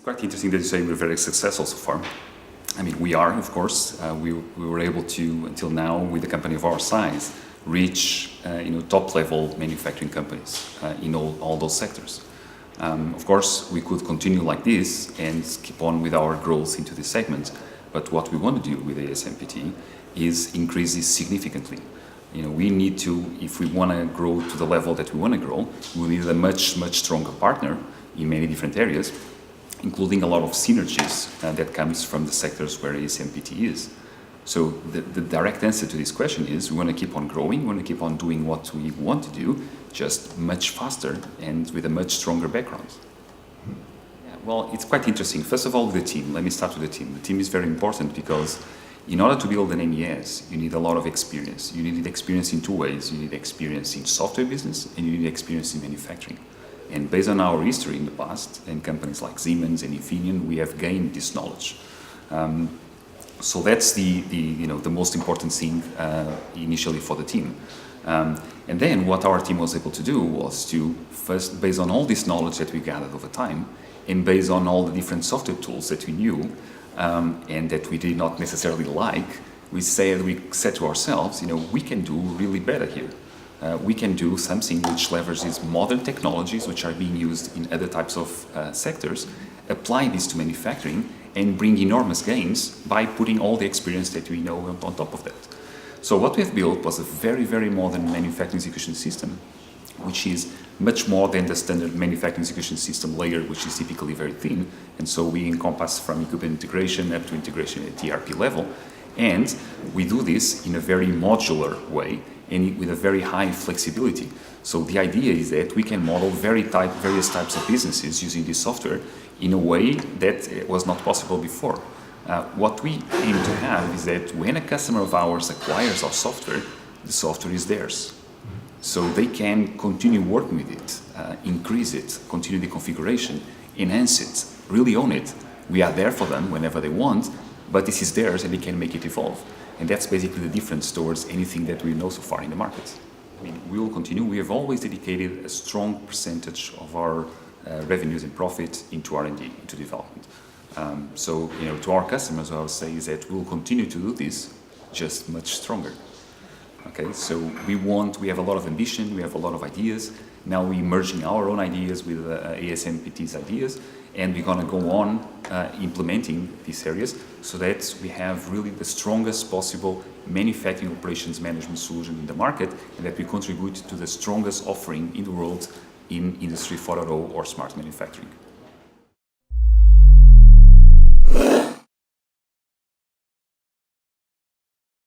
It's quite interesting that you say we're very successful so far. I mean, we are, of course. We were able to, until now, with a company of our size, reach top-level manufacturing companies in all those sectors. Of course, we could continue like this and keep on with our growth into this segment. But what we want to do with ASMPT is increase this significantly. We need to, if we want to grow to the level that we want to grow, we need a much stronger partner in many different areas, including a lot of synergies that comes from the sectors where ASMPT is. So the direct answer to this question is we want to keep on growing, we want to keep on doing what we want to do, just much faster and with a much stronger background. Yeah, well, it's quite interesting. First of all, the team. Let me start with the team. The team is very important because in order to build an MES, you need a lot of experience. You need experience in two ways. You need experience in software business and you need experience in manufacturing. And based on our history in the past, and companies like Siemens and Infineon, we have gained this knowledge. So that's the most important thing initially for the team. And then what our team was able to do was to first, based on all this knowledge that we gathered over time, and based on all the different software tools that we knew and that we did not necessarily like, we said to ourselves, we can do really better here. We can do something which leverages modern technologies which are being used in other types of sectors, apply this to manufacturing, and bring enormous gains by putting all the experience that we know on top of that. So what we have built was a very modern manufacturing execution system, which is much more than the standard manufacturing execution system layer, which is typically very thin. And so we encompass from equipment integration up to integration at ERP level. And we do this in a very modular way and with a very high flexibility. So the idea is that we can model various types of businesses using this software in a way that was not possible before. What we aim to have is that when a customer of ours acquires our software, the software is theirs. So they can continue working with it, increase it, continue the configuration, enhance it, really own it. We are there for them whenever they want, but this is theirs and they can make it evolve. And that's basically the difference towards anything that we know so far in the market. I mean, we will continue. We have always dedicated a strong percentage of our revenues and profit into R&D, into development. So, to our customers, what I would say is that we'll continue to do this, just much stronger. Okay, so we have a lot of ambition, we have a lot of ideas. Now we're merging our own ideas with ASMPT's ideas, and we're going to go on implementing these areas so that we have really the strongest possible manufacturing operations management solution in the market, and that we contribute to the strongest offering in the world in Industry 4.0 or smart manufacturing.